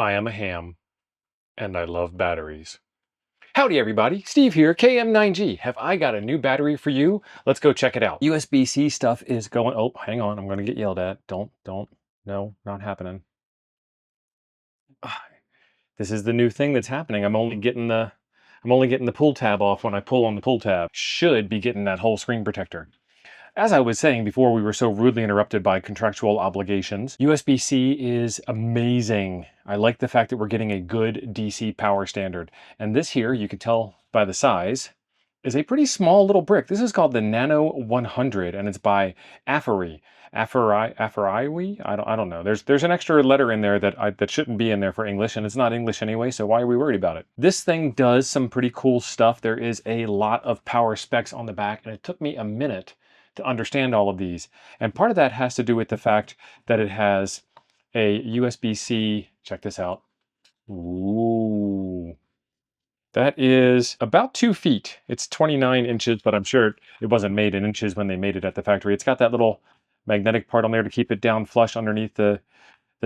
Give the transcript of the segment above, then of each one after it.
I am a ham, and I love batteries. Howdy everybody, Steve here, KM9G. Have I got a new battery for you? Let's go check it out. USB-C stuff is going, oh, hang on, I'm gonna get yelled at. Don't, no, not happening. Ah, this is the new thing that's happening. I'm only getting the pull tab off when I pull on the pull tab. Should be getting that whole screen protector. As I was saying before we were so rudely interrupted by contractual obligations, USB-C is amazing. I like the fact that we're getting a good DC power standard. And this here, you can tell by the size, is a pretty small little brick. This is called the Nano 100, and it's by Aferi. Aferi? I don't know. There's an extra letter in there that shouldn't be in there for English, and it's not English anyway, so why are we worried about it? This thing does some pretty cool stuff. There is a lot of power specs on the back, and it took me a minute to understand all of these. And part of that has to do with the fact that it has a USB-C, check this out. Ooh. That is about 2 feet. It's 29 inches, but I'm sure it wasn't made in inches when they made it at the factory. It's got that little magnetic part on there to keep it down flush underneath the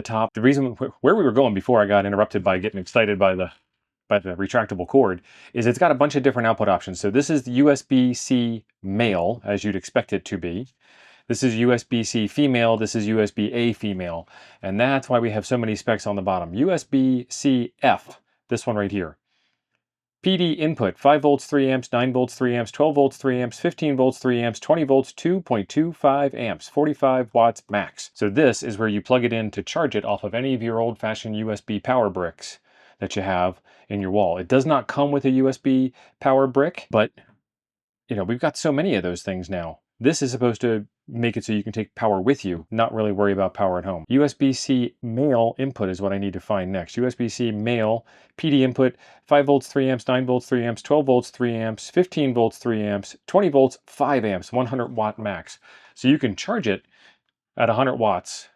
top. The reason where we were going before I got interrupted by getting excited by the retractable cord is it's got a bunch of different output options. So this is the USB-C male, as you'd expect it to be. This is USB-C female, this is USB-A female. And that's why we have so many specs on the bottom. USB-C F, this one right here. PD input, 5 volts, 3 amps, 9 volts, 3 amps, 12 volts, 3 amps, 15 volts, 3 amps, 20 volts, 2.25 amps, 45 watts max. So this is where you plug it in to charge it off of any of your old-fashioned USB power bricks that you have in your wall. It does not come with a USB power brick, but you know, we've got so many of those things now. This is supposed to make it so you can take power with you, not really worry about power at home. USB-C male input is what I need to find next. USB-C male PD input, 5 volts, 3 amps, 9 volts, 3 amps, 12 volts, 3 amps, 15 volts, 3 amps, 20 volts, 5 amps, 100 watt max. So you can charge it at 100 watts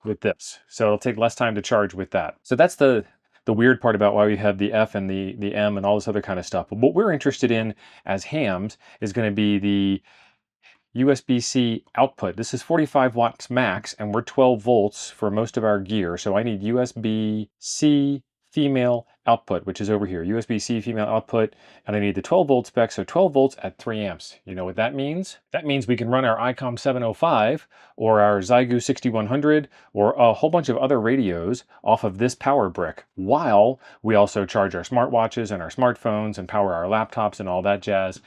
with this. So it'll take less time to charge with that. So that's the weird part about why we have the F and the M and all this other kind of stuff. But what we're interested in as hams is going to be the USB-C output. This is 45 watts max, and we're 12 volts for most of our gear. So I need USB-C female output, which is over here. USB-C female output, and I need the 12 volt spec, so 12 volts at 3 amps. You know what that means? That means we can run our ICOM 705 or our Xiegu 6100 or a whole bunch of other radios off of this power brick, while we also charge our smartwatches and our smartphones and power our laptops and all that jazz.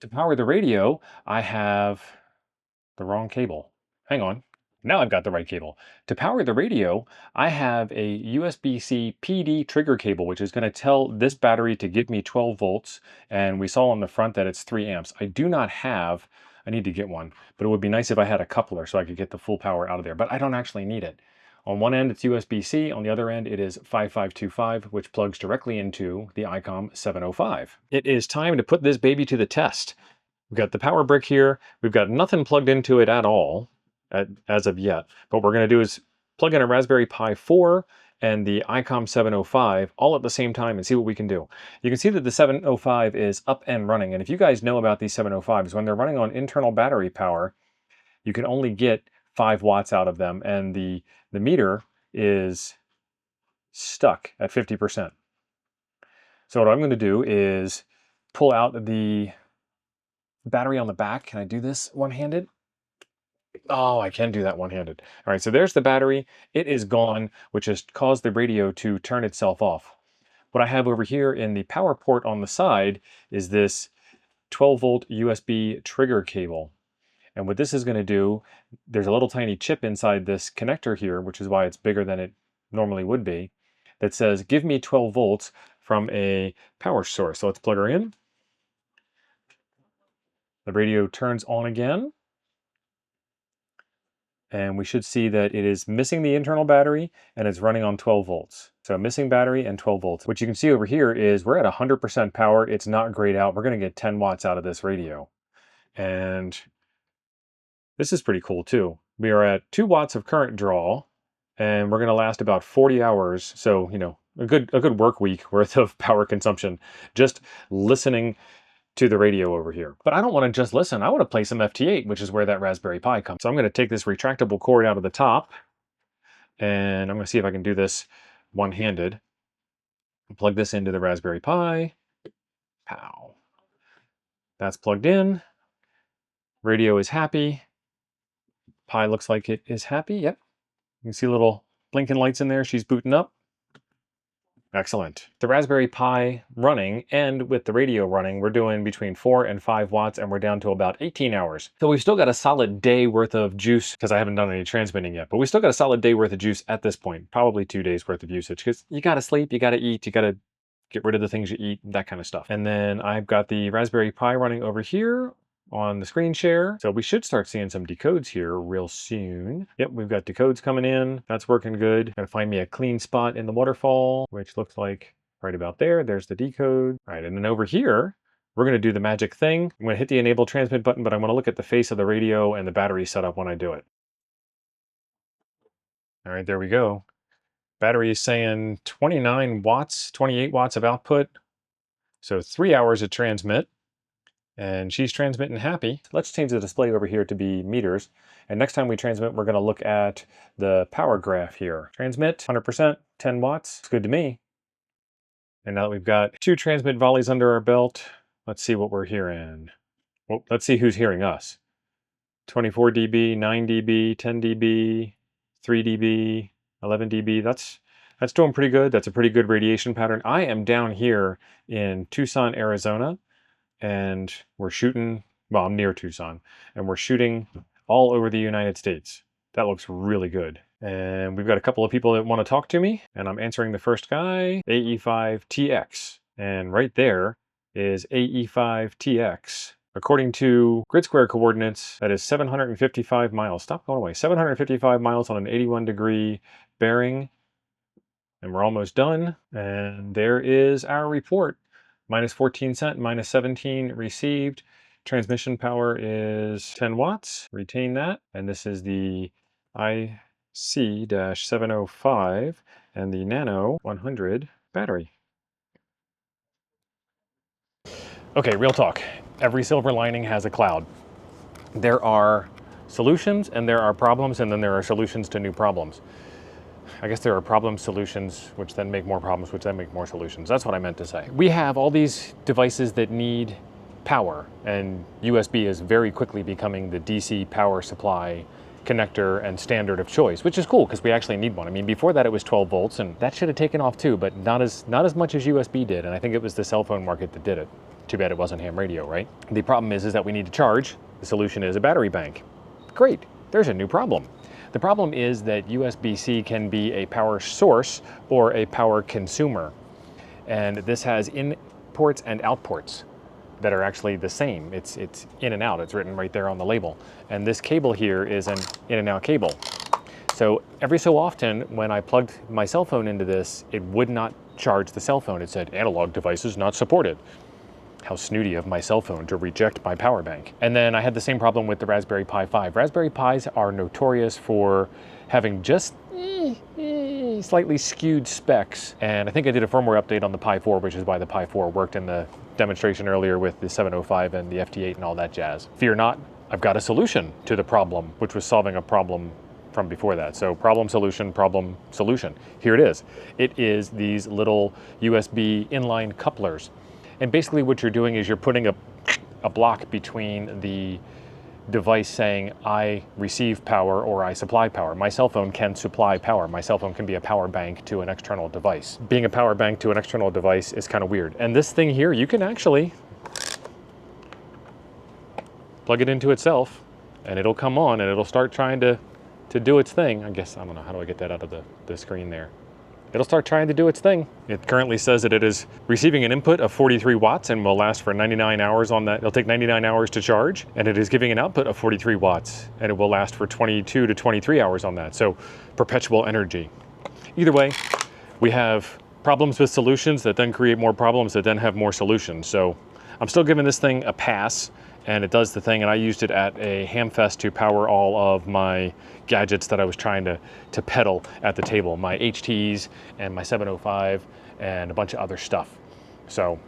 To power the radio, I have the wrong cable. Hang on. Now I've got the right cable. To power the radio, I have a USB-C PD trigger cable, which is going to tell this battery to give me 12 volts. And we saw on the front that it's 3 amps. I do not have, I need to get one, but it would be nice if I had a coupler so I could get the full power out of there. But I don't actually need it. On one end, it's USB-C. On the other end, it is 5525, which plugs directly into the ICOM 705. It is time to put this baby to the test. We've got the power brick here. We've got nothing plugged into it at all as of yet. What we're going to do is plug in a Raspberry Pi 4 and the ICOM 705 all at the same time and see what we can do. You can see that the 705 is up and running. And if you guys know about these 705s, when they're running on internal battery power, you can only get 5 watts out of them, and the meter is stuck at 50%. So what I'm going to do is pull out the battery on the back. Can I do this one-handed? Oh, I can do that one-handed. All right, so there's the battery. It is gone, which has caused the radio to turn itself off. What I have over here in the power port on the side is this 12-volt USB trigger cable. And what this is going to do, there's a little tiny chip inside this connector here, which is why it's bigger than it normally would be, that says, give me 12 volts from a power source. So let's plug her in. The radio turns on again. And we should see that it is missing the internal battery and it's running on 12 volts. So missing battery and 12 volts. What you can see over here is we're at 100% power. It's not grayed out. We're going to get 10 watts out of this radio. And this is pretty cool too. We are at 2 watts of current draw, and we're going to last about 40 hours. So, you know, a good work week worth of power consumption just listening to the radio over here. But I don't want to just listen. I want to play some FT8, which is where that Raspberry Pi comes. So I'm going to take this retractable cord out of the top, and I'm going to see if I can do this one-handed. Plug this into the Raspberry Pi. Pow. That's plugged in. Radio is happy. Pi looks like it is happy. Yep. You can see little blinking lights in there. She's booting up. Excellent. The Raspberry Pi running, and with the radio running, we're doing between 4 and 5 watts, and we're down to about 18 hours. So we've still got a solid day worth of juice, because I haven't done any transmitting yet, but we still got a solid day worth of juice at this point. Probably 2 days worth of usage, because you gotta sleep, you gotta eat, you gotta get rid of the things you eat, that kind of stuff. And then I've got the Raspberry Pi running over here on the screen share. So we should start seeing some decodes here real soon. Yep, we've got decodes coming in. That's working good. Gotta find me a clean spot in the waterfall, which looks like right about there. There's the decode. All right, and then over here, we're gonna do the magic thing. I'm gonna hit the enable transmit button, but I wanna look at the face of the radio and the battery setup when I do it. All right, there we go. Battery is saying 29 watts, 28 watts of output. So 3 hours of transmit. And she's transmitting happy. Let's change the display over here to be meters. And next time we transmit, we're gonna look at the power graph here. Transmit, 100%, 10 watts, it's good to me. And now that we've got 2 transmit volleys under our belt, let's see what we're hearing. Well, let's see who's hearing us. 24 dB, 9 dB, 10 dB, 3 dB, 11 dB, that's doing pretty good. That's a pretty good radiation pattern. I am down here in Tucson, Arizona, and we're shooting, well, I'm near Tucson, and we're shooting all over the United States. That looks really good. And we've got a couple of people that want to talk to me, and I'm answering the first guy, AE5TX. And right there is AE5TX. According to grid square coordinates, that is 755 miles. Stop going away. 755 miles on an 81-degree bearing. And we're almost done. And there is our report. Minus 14 cent, minus 17 received. Transmission power is 10 watts. Retain that. And this is the IC-705 and the Nano 100 battery. Okay, real talk. Every silver lining has a cloud. There are solutions and there are problems, and then there are solutions to new problems. I guess there are problem solutions, which then make more problems, which then make more solutions. That's what I meant to say. We have all these devices that need power, and USB is very quickly becoming the DC power supply connector and standard of choice, which is cool because we actually need one. I mean, before that it was 12 volts, and that should have taken off too, but not as much as USB did, and I think it was the cell phone market that did it. Too bad it wasn't ham radio, right? The problem is that we need to charge. The solution is a battery bank. Great, there's a new problem. The problem is that USB-C can be a power source or a power consumer. And this has in-ports and out-ports that are actually the same. It's in and out. It's written right there on the label. And this cable here is an in and out cable. So every so often when I plugged my cell phone into this, it would not charge the cell phone. It said analog devices not supported. How snooty of my cell phone to reject my power bank. And then I had the same problem with the Raspberry Pi 5. Raspberry Pis are notorious for having just slightly skewed specs. And I think I did a firmware update on the Pi 4, which is why the Pi 4 worked in the demonstration earlier with the 705 and the FT8 and all that jazz. Fear not, I've got a solution to the problem, which was solving a problem from before that. So problem, solution. Here it is. It is these little USB inline couplers. And basically what you're doing is you're putting a block between the device saying I receive power or I supply power. My cell phone can supply power. My cell phone can be a power bank to an external device. Being a power bank to an external device is kind of weird. And this thing here, you can actually plug it into itself and it'll come on and it'll start trying to do its thing. I guess, I don't know, how do I get that out of the screen there? It'll start trying to do its thing. It currently says that it is receiving an input of 43 watts and will last for 99 hours on that. It'll take 99 hours to charge, and it is giving an output of 43 watts, and it will last for 22 to 23 hours on that. So perpetual energy. Either way, we have problems with solutions that then create more problems that then have more solutions. So I'm still giving this thing a pass, and it does the thing, and I used it at a Hamfest to power all of my gadgets that I was trying to pedal at the table, my HTs and my 705 and a bunch of other stuff. So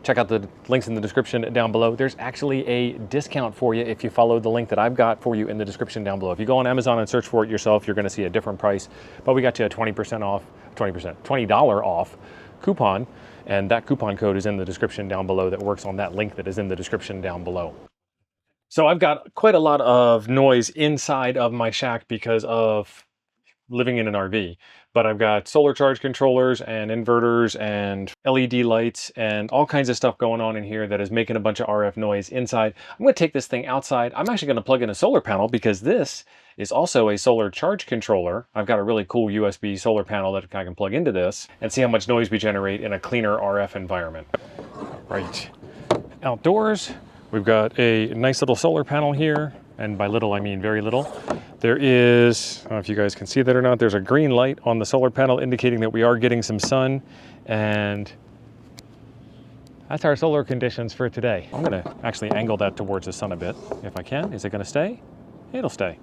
check out the links in the description down below. There's actually a discount for you if you follow the link that I've got for you in the description down below. If you go on Amazon and search for it yourself, you're gonna see a different price, but we got you a 20% off, $20 off coupon, and that coupon code is in the description down below that works on that link that is in the description down below. So I've got quite a lot of noise inside of my shack because of living in an RV, but I've got solar charge controllers and inverters and LED lights and all kinds of stuff going on in here that is making a bunch of RF noise inside. I'm going to take this thing outside. I'm actually going to plug in a solar panel because this is also a solar charge controller. I've got a really cool USB solar panel that I can plug into this and see how much noise we generate in a cleaner RF environment. Right. Outdoors, we've got a nice little solar panel here. And by little, I mean very little. There is, I don't know if you guys can see that or not, there's a green light on the solar panel indicating that we are getting some sun. And that's our solar conditions for today. I'm gonna actually angle that towards the sun a bit, if I can. Is it gonna stay? It'll stay.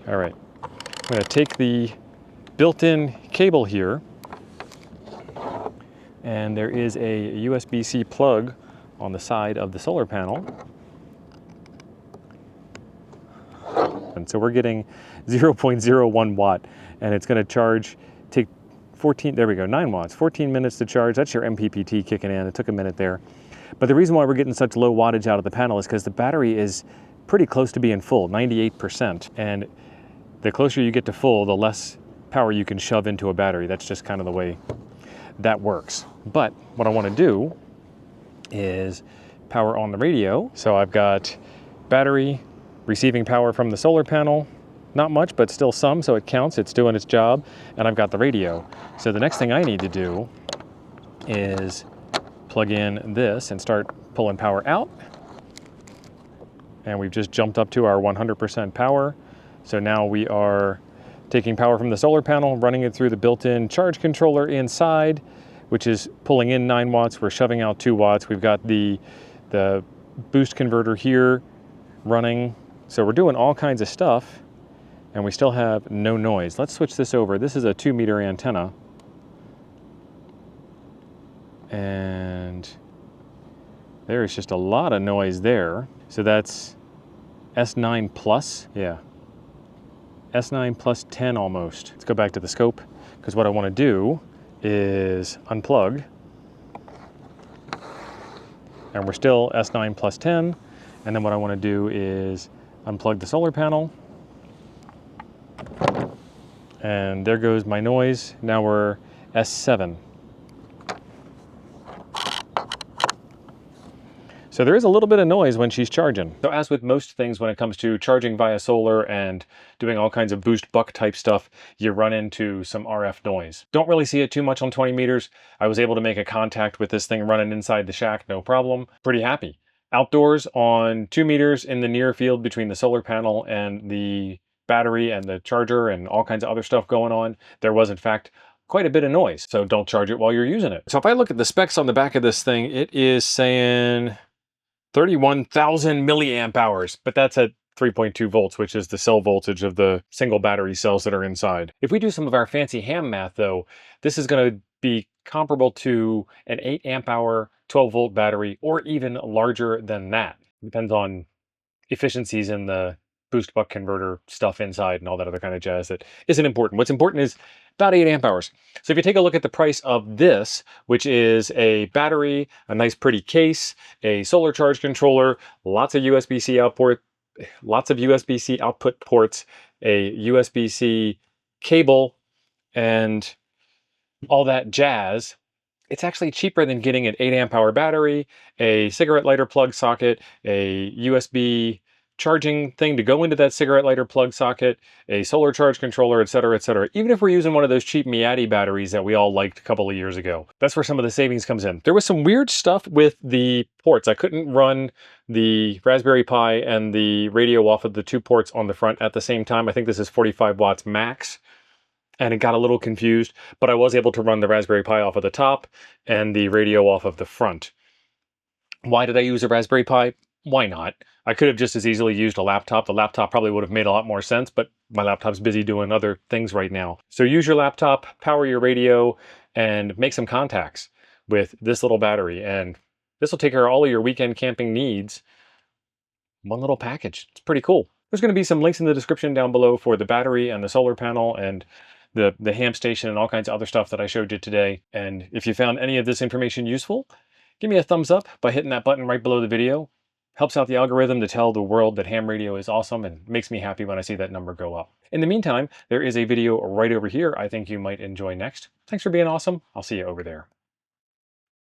All right, I'm gonna take the built-in cable here. And there is a USB-C plug on the side of the solar panel. And so we're getting 0.01 watt, and it's going to charge, take 14, there we go, 9 watts, 14 minutes to charge. That's your MPPT kicking in. It took a minute there. But the reason why we're getting such low wattage out of the panel is because the battery is pretty close to being full, 98%. And the closer you get to full, the less power you can shove into a battery. That's just kind of the way that works. But what I want to do is power on the radio. So I've got battery receiving power from the solar panel, not much, but still some, so it counts, it's doing its job, and I've got the radio. So the next thing I need to do is plug in this and start pulling power out. And we've just jumped up to our 100% power. So now we are taking power from the solar panel, running it through the built-in charge controller inside, which is pulling in 9 watts, we're shoving out 2 watts. We've got the boost converter here running. So we're doing all kinds of stuff, and we still have no noise. Let's switch this over. This is a 2-meter antenna. And there is just a lot of noise there. So that's S9 plus, yeah. S9 plus 10 almost. Let's go back to the scope, because what I want to do is unplug. And we're still S9 plus 10. And then what I want to do is unplug the solar panel. And there goes my noise. Now we're S7. So there is a little bit of noise when she's charging. So as with most things when it comes to charging via solar and doing all kinds of boost buck type stuff, you run into some RF noise. Don't really see it too much on 20 meters. I was able to make a contact with this thing running inside the shack, no problem. Pretty happy. Outdoors on 2 meters in the near field between the solar panel and the battery and the charger and all kinds of other stuff going on, there was in fact quite a bit of noise. So don't charge it while you're using it. So if I look at the specs on the back of this thing, it is saying 31,000 milliamp hours, but that's at 3.2 volts, which is the cell voltage of the single battery cells that are inside. If we do some of our fancy ham math though, this is going to be comparable to an 8 amp hour 12 volt battery, or even larger than that. Depends on efficiencies in the boost buck converter stuff inside and all that other kind of jazz that isn't important. What's important is about 8 amp hours. So if you take a look at the price of this, which is a battery, a nice pretty case, a solar charge controller, lots of USB-C output, lots of USB-C output ports, a USB-C cable, and all that jazz, it's actually cheaper than getting an 8 amp hour battery, a cigarette lighter plug socket, a USB charging thing to go into that cigarette lighter plug socket, a solar charge controller, etc., etc. Even if we're using one of those cheap Miati batteries that we all liked a couple of years ago. That's where some of the savings comes in. There was some weird stuff with the ports. I couldn't run the Raspberry Pi and the radio off of the 2 ports on the front at the same time. I think this is 45 watts max. And it got a little confused, but I was able to run the Raspberry Pi off of the top and the radio off of the front. Why did I use a Raspberry Pi? Why not? I could have just as easily used a laptop. The laptop probably would have made a lot more sense, but my laptop's busy doing other things right now. So use your laptop, power your radio, and make some contacts with this little battery. And This will take care of all of your weekend camping needs. One little package. It's pretty cool. There's going to be some links in the description down below for the battery and the solar panel and the ham station and all kinds of other stuff that I showed you today. And if you found any of this information useful, give me a thumbs up by hitting that button right below the video. Helps out the algorithm to tell the world that ham radio is awesome and makes me happy when I see that number go up. In the meantime, there is a video right over here I think you might enjoy next. Thanks for being awesome. I'll see you over there.